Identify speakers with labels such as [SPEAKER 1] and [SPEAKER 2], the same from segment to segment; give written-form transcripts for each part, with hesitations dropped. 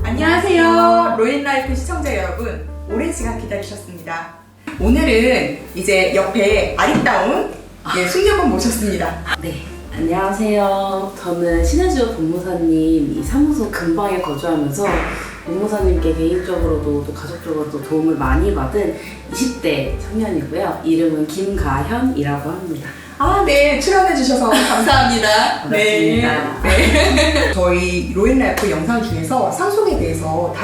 [SPEAKER 1] 안녕하세요. 로엔라이프 시청자 여러분, 오랜 시간 기다리셨습니다. 오늘은 이제 옆에 아리따운 숙녀분 모셨습니다.
[SPEAKER 2] 네, 안녕하세요. 저는 신혜지호 법무사님 이 사무소 근방에 거주하면서 법무사님께 개인적으로도 또 가족적으로도 도움을 많이 받은 20대 청년이고요. 이름은 김가현이라고 합니다.
[SPEAKER 1] 네, 출연해주셔서 감사합니다.
[SPEAKER 2] 반갑습니다.
[SPEAKER 1] 네. 저희 로엔라이프 영상 중에서 상속에 대해서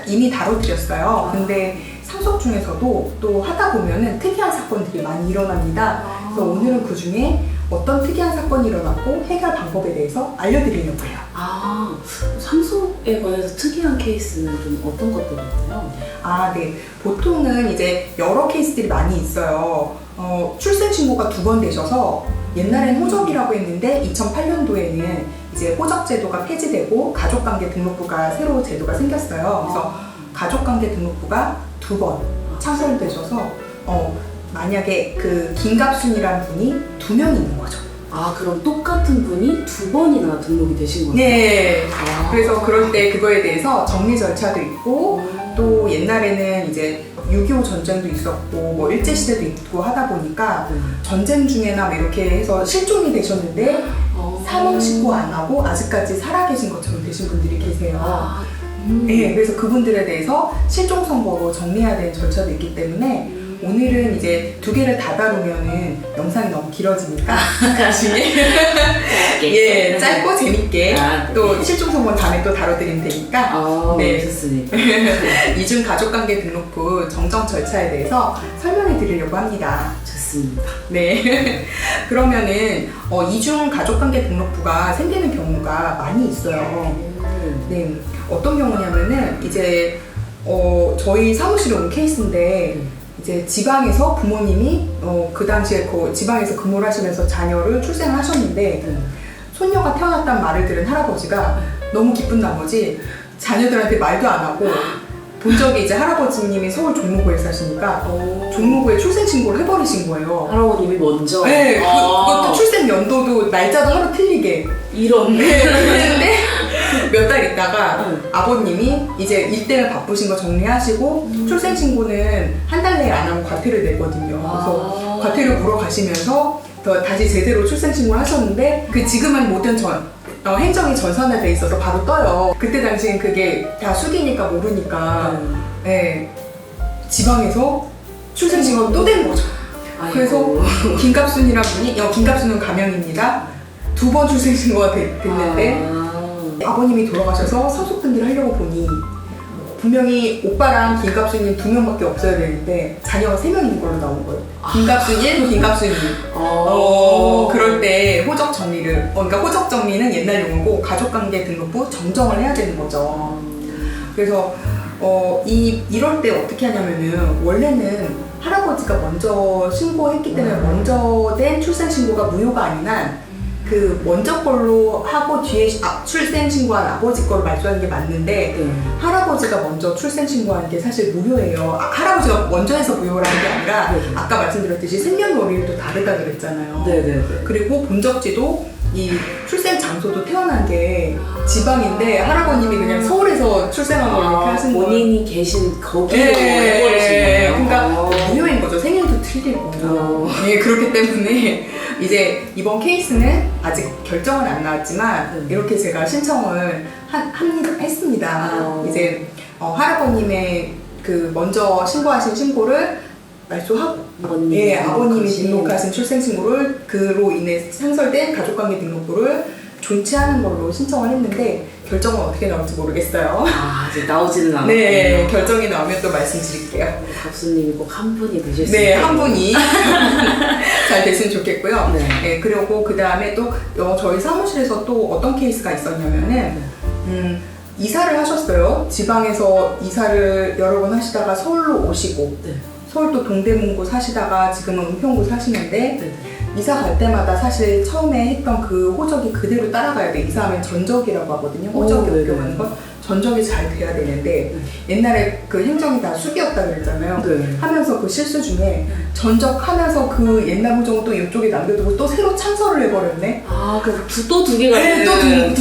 [SPEAKER 1] 이미 다뤄드렸어요. 근데 상속 중에서도 또 하다 보면은 특이한 사건들이 많이 일어납니다. 그래서 오늘은 그 중에 어떤 특이한 사건이 일어났고 해결 방법에 대해서 알려드리려고 해요.
[SPEAKER 2] 상속에 관해서 특이한 케이스는 좀 어떤 것들인가요?
[SPEAKER 1] 네. 보통은 이제 여러 케이스들이 많이 있어요. 출생신고가 2번 되셔서 옛날엔 호적이라고 했는데 2008년도에는 이제 호적 제도가 폐지되고 가족관계 등록부가 새로 제도가 생겼어요. 그래서 가족관계 등록부가 2번 창설되셔서 만약에 그 김갑순이라는 분이 2명이 있는 거죠.
[SPEAKER 2] 그럼 똑같은 분이 2번이나 등록이 되신 거예요?
[SPEAKER 1] 네. 그래서 그럴 때 그거에 대해서 정리 절차도 있고 또 옛날에는 이제 6.25 전쟁도 있었고 뭐 일제시대도 있고 하다 보니까 전쟁 중에나 뭐 이렇게 해서 실종이 되셨는데 사망 신고 안 하고 아직까지 살아계신 것처럼 되신 분들이 계세요. 네, 그래서 그분들에 대해서 실종 선고로 정리해야 되는 절차도 있기 때문에 오늘은 이제 2개를 다 다루면은 영상이 너무 길어지니까 나중에 짧고 재밌게 또 실종 선고 다음에 또 다뤄드리면 되니까
[SPEAKER 2] 네, 좋습니다.
[SPEAKER 1] 이중 가족관계 등록부 정정 절차에 대해서 설명해 드리려고 합니다.
[SPEAKER 2] 좋습니다.
[SPEAKER 1] 네. 그러면은 이중 가족관계 등록부가 생기는 경우가 많이 있어요. 네. 어떤 경우냐면은 이제 저희 사무실에 온 케이스인데 이제 지방에서 부모님이 그 당시에 그 지방에서 근무를 하시면서 자녀를 출생을 하셨는데 손녀가 태어났다는 말을 들은 할아버지가 너무 기쁜 나머지 자녀들한테 말도 안 하고 본 적이 이제 할아버지님이 서울 종로구에 사시니까 종로구에 출생신고를 해버리신 거예요.
[SPEAKER 2] 할아버님이 먼저?
[SPEAKER 1] 네, 그것도 출생 연도도 날짜도 하루 틀리게.
[SPEAKER 2] 이런.
[SPEAKER 1] 그랬는데 몇 달 있다가 아버님이 이제 일 때문에 바쁘신 거 정리하시고 출생신고는 한 달 내에 안 하고 과태료 내거든요. 그래서 과태료 물어 가시면서 다시 제대로 출생신고를 하셨는데 지금은 모든 행정이 전산화돼 있어서 바로 떠요. 그때 당시엔 그게 다 수기니까 모르니까 지방에서 출생신고가 또 된 거죠. 그래서 김갑순이란 분이 김갑순은 가명입니다. 2번 출생신고가 됐는데 아버님이 돌아가셔서 상속 등기를 하려고 보니 분명히 오빠랑 김갑순이 2명밖에 없어야 되는데 자녀가 3명 있는 걸로 나온 거예요. 김갑순 1, 김갑순 2. 그럴 때 호적 정리를 그러니까 호적 정리는 옛날 용어고 가족관계 등록부 정정을 해야 되는 거죠. 그래서 이럴 때 어떻게 하냐면은 원래는 할아버지가 먼저 신고했기 때문에 먼저 된 출생신고가 무효가 아니라 그 먼저 걸로 하고 뒤에 출생신고한 아버지 거를 말소하는 게 맞는데 할아버지가 먼저 출생신고하는 게 사실 무효예요. 할아버지가 먼저 해서 무효라는 게 아니라 아까 말씀드렸듯이 생년월일도 다르다 그랬잖아요. 그리고 본적지도 이 출생 장소도 태어난 게 지방인데 할아버님이 그냥 서울에서 출생한 걸 이렇게 하신 거예요.
[SPEAKER 2] 본인이 계신 거기로 해버리신 거예요.
[SPEAKER 1] 그러니까 무효인 거죠. 생일도 틀리고. 그렇기 때문에 이제 이번 케이스는 아직 결정은 안 나왔지만 이렇게 제가 신청을 했습니다. 이제 할아버님의 그 먼저 신고하신 신고를 말소하고 아버님이 등록하신 출생신고를 그로 인해 상설된 가족관계 등록부를 존치하는 걸로 신청을 했는데 결정은 어떻게 나올지 모르겠어요.
[SPEAKER 2] 아직 나오지는 않았군요.
[SPEAKER 1] 네, 결정이 나오면 또 말씀드릴게요.
[SPEAKER 2] 갑수님이 꼭 한 분이 되셨으면
[SPEAKER 1] 네, 한 분이 잘 됐으면 좋겠고요. 네, 그리고 그 다음에 또 저희 사무실에서 또 어떤 케이스가 있었냐면은 이사를 하셨어요. 지방에서 이사를 여러 번 하시다가 서울로 오시고 서울 또 동대문구 사시다가 지금은 은평구 사시는데 이사 갈 때마다 사실 처음에 했던 그 호적이 그대로 따라가야 돼. 이사하면 전적이라고 하거든요. 호적이 옮겨가는 건 전적이 잘 돼야 되는데 옛날에 그 행정이 다 수기였다 그랬잖아요. 하면서 그 실수 중에 전적하면서 그 옛날 호적은 또 이쪽에 남겨두고 또 새로 창설을 해버렸네.
[SPEAKER 2] 또 2개가
[SPEAKER 1] 또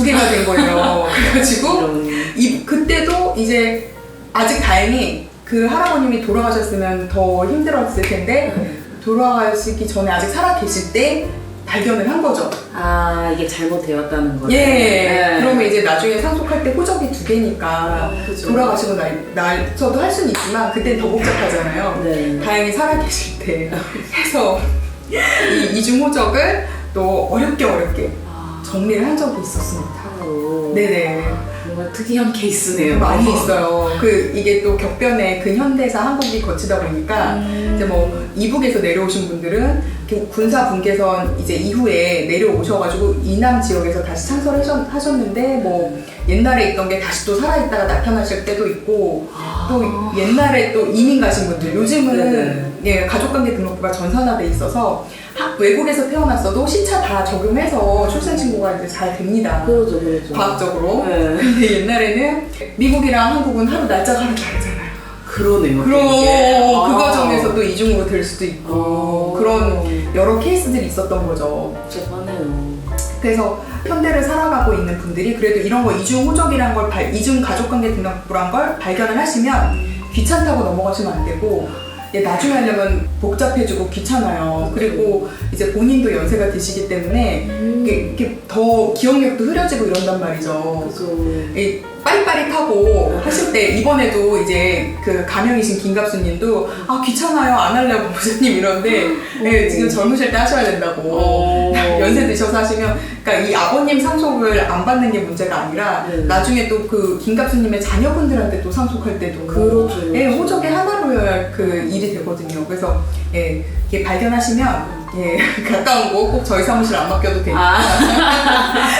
[SPEAKER 1] 2개가 된 거예요. 그래가지고 그때도 이제 아직 다행히 그 할아버님이 돌아가셨으면 더 힘들었을 텐데 돌아가시기 전에 아직 살아 계실 때 발견을 한 거죠.
[SPEAKER 2] 아, 이게 잘못되었다는 거죠.
[SPEAKER 1] 예.
[SPEAKER 2] 네.
[SPEAKER 1] 그러면 이제 나중에 상속할 때 호적이 2개니까
[SPEAKER 2] 그죠.
[SPEAKER 1] 돌아가시고 나서도 할 수는 있지만 그때는 더 복잡하잖아요.
[SPEAKER 2] 네.
[SPEAKER 1] 다행히 살아 계실 때 해서 이 이중 호적을 또 어렵게 정리를 한 적이 있었습니다. 네네.
[SPEAKER 2] 정말 특이한 케이스네요.
[SPEAKER 1] 많이 있어요. 이게 또 격변의 근현대사 한국이 거치다 보니까 이제 뭐 이북에서 내려오신 분들은 군사 분계선 이제 이후에 내려오셔가지고 이남 지역에서 다시 창설하셨는데 뭐 옛날에 있던 게 다시 또 살아있다가 나타나실 때도 있고 또 옛날에 또 이민 가신 분들 요즘은 예, 가족관계 등록부가 전산화돼 있어서 외국에서 태어났어도 시차 다 적용해서 출생신고가 이제 잘 됩니다.
[SPEAKER 2] 그렇죠.
[SPEAKER 1] 과학적으로.
[SPEAKER 2] 네.
[SPEAKER 1] 근데 옛날에는 미국이랑 한국은 하루 날짜가 하루 다르잖아요.
[SPEAKER 2] 그러네요.
[SPEAKER 1] 그럼 그
[SPEAKER 2] 아.
[SPEAKER 1] 과정에서 또 이중으로 될 수도 있고 그런 여러 케이스들이 있었던 거죠.
[SPEAKER 2] 복잡하네요.
[SPEAKER 1] 그래서 현대를 살아가고 있는 분들이 그래도 이런 거 이중 호적이란 걸 이중 가족관계 등록부란 걸 발견을 하시면 귀찮다고 넘어가시면 안 되고 나중에 하려면 복잡해지고 귀찮아요. 그리고 이제 본인도 연세가 드시기 때문에 이게 더 기억력도 흐려지고 이런단 말이죠. 빠릿빠릿하고 하실 때 이번에도 이제 그 가명이신 김갑수님도 아 귀찮아요 안 할래요 부모님 이런데 네, 지금 젊으실 때 하셔야 된다고 연세 드셔서 하시면 그러니까 이 아버님 상속을 안 받는 게 문제가 아니라 나중에 또 그 김갑수님의 자녀분들한테 또 상속할 때도
[SPEAKER 2] 그렇죠.
[SPEAKER 1] 예, 호적의 하나로야 그 일이 되거든요. 그래서 예, 이게 발견하시면 예, 가까운 곳 꼭 저희 사무실 안 맡겨도 되니까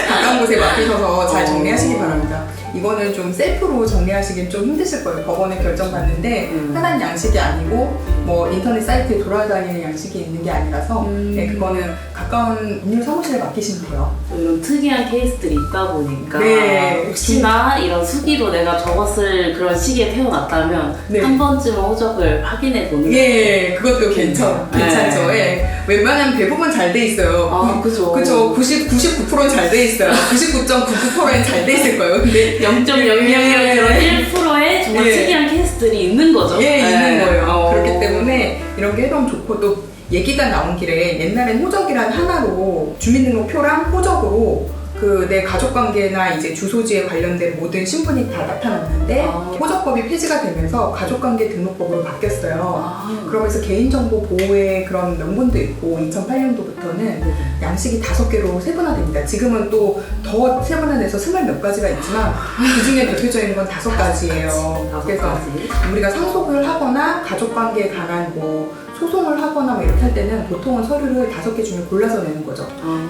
[SPEAKER 1] 가까운 곳에 맡기셔서 잘 정리하시기 바랍니다. 이거는 좀 셀프로 정리하시긴 좀 힘드실 거예요. 법원에 결정받는데 흔한 양식이 아니고 뭐 인터넷 사이트에 돌아다니는 양식이 있는 게 아니라서 네, 그거는 가까운 법률 사무실에 맡기시면 돼요.
[SPEAKER 2] 이런 특이한 케이스들이 있다 보니까
[SPEAKER 1] 네.
[SPEAKER 2] 혹시나 이런 수기로 내가 적었을 그런 시기에 태어났다면
[SPEAKER 1] 네.
[SPEAKER 2] 한 번쯤은 호적을 확인해 보는
[SPEAKER 1] 예, 그것도 괜찮죠. 예. 웬만하면 대부분 잘 돼 있어요.
[SPEAKER 2] 아, 그죠.
[SPEAKER 1] 99%는 잘 돼 있어요. 99.99%는 잘 돼 있을 거예요. 근데
[SPEAKER 2] 0.0001%의 정말
[SPEAKER 1] 예.
[SPEAKER 2] 특이한 케이스들이 있는 거죠.
[SPEAKER 1] 예, 있는 거예요. 그렇기
[SPEAKER 2] 어.
[SPEAKER 1] 때문에 이런 게 해동 좋고 또 얘기가 나온 길에 옛날엔 호적이란 하나로 주민등록표랑 호적으로 그 내 가족관계나 이제 주소지에 관련된 모든 신분이 다 나타났는데 호적법이 폐지가 되면서 가족관계 등록법으로 바뀌었어요. 그러면서 개인정보 보호의 그런 명분도 있고 2008년도부터는 양식이 5개로 세분화됩니다. 지금은 또 더 세분화돼서 20몇 가지가 있지만 그 중에 대표적인 건 5가지예요. 그래서 우리가 상속을 하거나 가족관계에 관한 뭐 소송을 하거나 뭐 이렇게 할 때는 보통은 서류를 5개 중에 골라서 내는 거죠.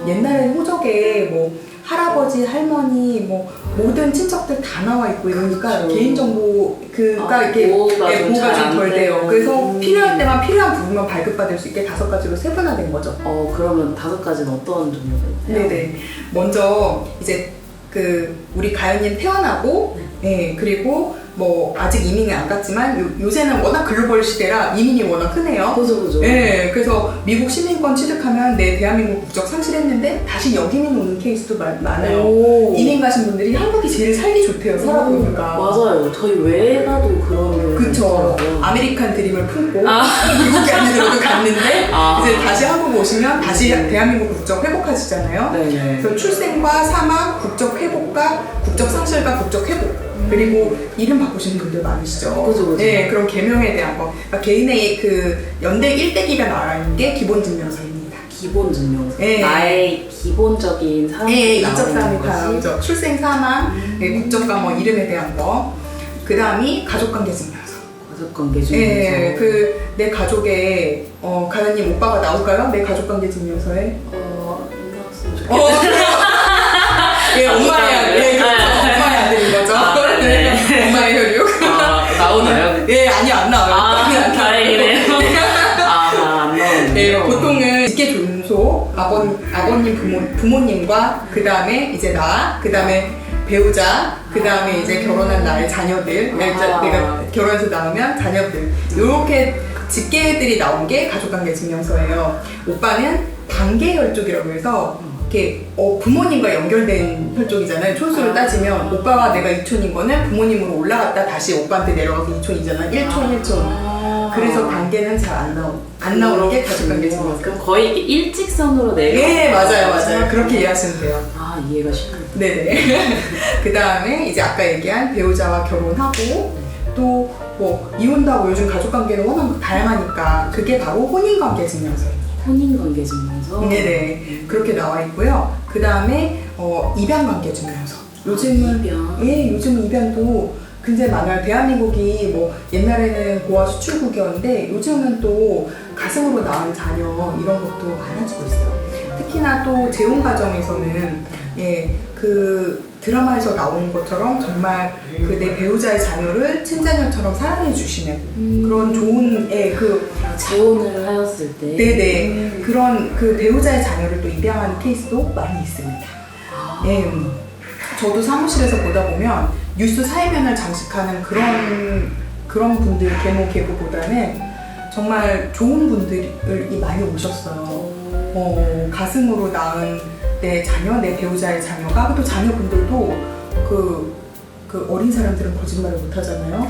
[SPEAKER 1] 옛날엔 호적에 뭐 할아버지, 할머니, 뭐 모든 친척들 다 나와 있고 이러니까
[SPEAKER 2] 그렇죠.
[SPEAKER 1] 개인정보가 이렇게
[SPEAKER 2] 보호가 좀
[SPEAKER 1] 덜 돼요. 그래서 필요할 때만 필요한 부분만 발급받을 수 있게 5가지로 세분화된 거죠.
[SPEAKER 2] 그러면 5가지는 어떤 종류가 있나요?
[SPEAKER 1] 네네. 먼저 이제 우리 가연님 태어나고, 예, 그리고 뭐 아직 이민을 안 갔지만 요새는 워낙 글로벌 시대라 이민이 워낙 흔해요.
[SPEAKER 2] 그죠.
[SPEAKER 1] 예, 그래서 미국 시민권 취득하면 내 대한민국 국적 상실했는데 다시 여기민 오는 케이스도 많아요. 이민 가신 분들이 한국이 제일 살기 좋대요. 살아보니까.
[SPEAKER 2] 맞아요. 저희 외에 가도 그런 경우가
[SPEAKER 1] 그쵸.
[SPEAKER 2] 있더라고요.
[SPEAKER 1] 아메리칸 드림을 품고 미국 안으로도 갔는데 이제 다시 한국 오시면 다시 대한민국 국적 회복하시잖아요.
[SPEAKER 2] 네네.
[SPEAKER 1] 그래서 출생과 사망, 국적 회복과 국적 상실과 국적 회복 그리고 이름 바꾸시는 분들 많으시죠.
[SPEAKER 2] 그죠.
[SPEAKER 1] 네, 그런 개명에 대한 거. 그러니까 개인의 그 연대 일대기가 나와 있는 게 기본증명서입니다.
[SPEAKER 2] 기본증명서.
[SPEAKER 1] 네.
[SPEAKER 2] 나의 기본적인 사항이
[SPEAKER 1] 인적 사항이 다
[SPEAKER 2] 나오는
[SPEAKER 1] 나오죠. 출생, 사망, 국적과 뭐 이름에 대한 거. 그 다음이 가족관계증명서.
[SPEAKER 2] 가족관계증명서.
[SPEAKER 1] 네, 내 가족의 가연님 오빠가 나올까요? 내 가족관계증명서에.
[SPEAKER 2] 인사했으면 좋겠어요.
[SPEAKER 1] 예, 엄마의 아들. 예, 그렇죠. 엄마의 아들인 거죠.
[SPEAKER 2] 네.
[SPEAKER 1] 엄마의 혈육.
[SPEAKER 2] 나오나요?
[SPEAKER 1] 예, 아니 안 나와요.
[SPEAKER 2] 다행이네요. 안 나오네요.
[SPEAKER 1] 네, 보통은 직계존소, 아버님 부모님과 그 다음에 이제 그 다음에 배우자, 그 다음에 이제 결혼한 나의 자녀들, 내가 결혼해서 나오면 자녀들 이렇게 직계들이 나온 게 가족관계증명서예요. 오빠는 단계혈족이라고 해서 이렇게 부모님과 연결된 혈족이잖아요. 촌수를 따지면 오빠와 내가 이촌인 거는 부모님으로 올라갔다 다시 오빠한테 내려가서 이촌이잖아. 1촌. 그래서 단계는 잘 안 나오는 게 가족관계 증명서.
[SPEAKER 2] 그럼 거의 이렇게 일직선으로 내려.
[SPEAKER 1] 네, 맞아요. 그렇게 이해하시면 돼요.
[SPEAKER 2] 아, 이해가 쉽네요.
[SPEAKER 1] 네네. 그 다음에 이제 아까 얘기한 배우자와 결혼하고 또 뭐 이혼도 하고 요즘 가족관계는 워낙 다양하니까 그게 바로 혼인관계 증명서예요.
[SPEAKER 2] 혼인관계 증명서?
[SPEAKER 1] 네네. 그렇게 나와 있고요. 그 다음에 입양관계 증명서. 요즘은 요즘 입양도 굉장히 많아요. 대한민국이 뭐 옛날에는 고아 수출국이었는데 요즘은 또 가슴으로 낳은 자녀 이런 것도 많아지고 있어요. 특히나 또 재혼 가정에서는 그 드라마에서 나오는 것처럼 정말 그 내 배우자의 자녀를 친자녀처럼 사랑해 주시는 그런 좋은
[SPEAKER 2] 재혼을 하였을 때
[SPEAKER 1] 네네 그런 그 배우자의 자녀를 또 입양하는 케이스도 많이 있습니다. 저도 사무실에서 보다 보면 뉴스 사회면을 장식하는 그런 분들 계보보다는 정말 좋은 분들이 많이 오셨어요. 가슴으로 낳은 내 자녀, 내 배우자의 자녀가 또 자녀분들도 그 어린 사람들은 거짓말을 못 하잖아요.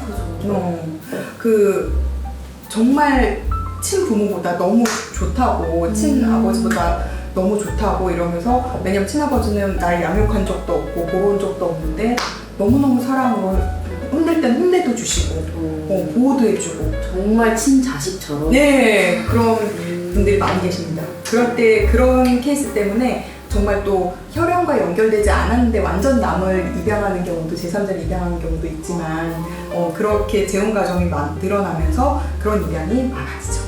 [SPEAKER 1] 정말 친부모보다 너무 좋다고, 친아버지보다 너무 좋다고 이러면서 왜냐면 친아버지는 날 양육한 적도 없고 보러온 적도 없는데 너무너무 사랑으로 혼낼 땐 혼내도 주시고 보호도 해주고
[SPEAKER 2] 정말 친자식처럼
[SPEAKER 1] 네 그런 분들이 많이 계십니다. 그럴 때 그런 케이스 때문에 정말 또 혈연과 연결되지 않았는데 완전 남을 입양하는 경우도 제3자를 입양하는 경우도 있지만 그렇게 재혼 가정이 늘어나면서 그런 입양이 많아지죠.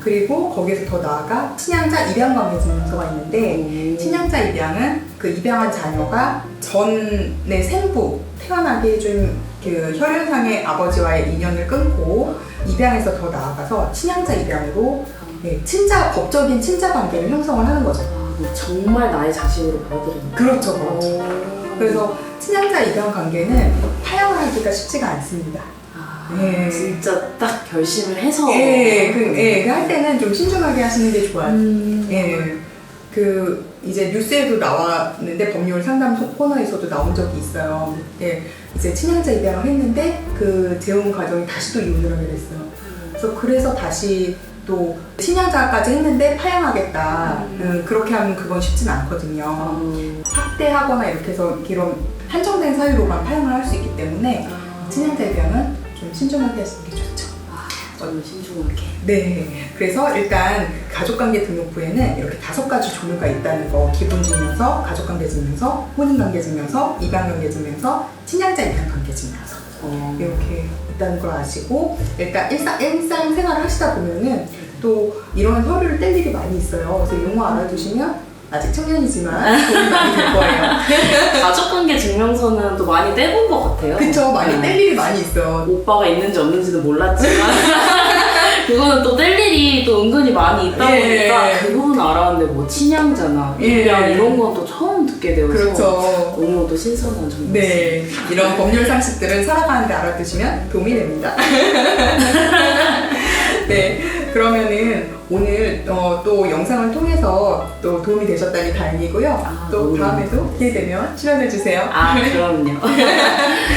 [SPEAKER 1] 그리고 거기에서 더 나아가 친양자 입양관계 증명서가 있는데 친양자 입양은 그 입양한 자녀가 전의 생부 태어나게 해준 그 혈연상의 아버지와의 인연을 끊고 입양해서 더 나아가서 친양자 입양으로 법적인 친자 관계를 형성을 하는 거죠.
[SPEAKER 2] 정말 나의 자식으로 보여드리는
[SPEAKER 1] 그렇죠. 그래서 친양자 입양 관계는 파양을 하기가 쉽지가 않습니다.
[SPEAKER 2] 진짜 딱 결심을 해서
[SPEAKER 1] 할 때는 좀 신중하게 하시는 게 좋아요. 이제 뉴스에도 나왔는데 법률 상담 코너에서도 나온 적이 있어요. 이제 친양자 입양을 했는데 그 재혼 가정이 다시 또 이혼을 하게 됐어요. 그래서 다시 또 친양자까지 했는데 파양하겠다. 그렇게 하면 그건 쉽진 않거든요. 학대하거나 이렇게 해서 이런 한정된 사유로만 파양을 할 수 있기 때문에 친양자 입양은 좀 신중하게 하시는 게 좋죠.
[SPEAKER 2] 너무 신중하게.
[SPEAKER 1] 네. 그래서 일단 가족관계 등록부에는 이렇게 5가지 종류가 있다는 거 기본증명서, 가족관계 증명서, 혼인관계 증명서, 입양관계 증명서, 친양자 입양관계 증명서 이렇게 있다는 걸 아시고 일단 일상생활을 하시다 보면은 또 이런 서류를 뗄 일이 많이 있어요. 그래서 용어 알아두시면 아직 청년이지만 도움이 많이 될 거예요.
[SPEAKER 2] 가족관계 증명서는 또 많이 떼본 것 같아요.
[SPEAKER 1] 그쵸, 많이 뗄 일이 많이 있어요.
[SPEAKER 2] 오빠가 있는지 없는지는 몰랐지만 그거는 또 뗄 일이 또 은근히 많이 있다 보니까 그 부분 알았는데 뭐 친양자나 입양 이런 건 또 처음 듣게 되어서
[SPEAKER 1] 그렇죠.
[SPEAKER 2] 너무 또 신선한 정보였어요.
[SPEAKER 1] 네, 이런 법률 상식들은 살아가는데 알아두시면 도움이 됩니다. 네, 그러면은 오늘 또 영상을 통해서 또 도움이 되셨다니 다행이고요. 또 다음에도 기회되면 출연해주세요.
[SPEAKER 2] 그럼요.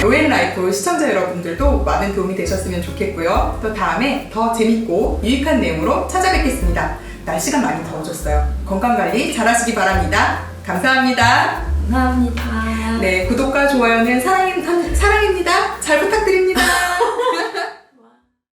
[SPEAKER 1] 로엔라이프 시청자 여러분들도 많은 도움이 되셨으면 좋겠고요. 또 다음에 더 재밌고 유익한 내용으로 찾아뵙겠습니다. 날씨가 많이 더워졌어요. 건강관리 잘하시기 바랍니다. 감사합니다.
[SPEAKER 2] 감사합니다.
[SPEAKER 1] 네, 구독과 좋아요는 사랑입니다. 잘 부탁드립니다.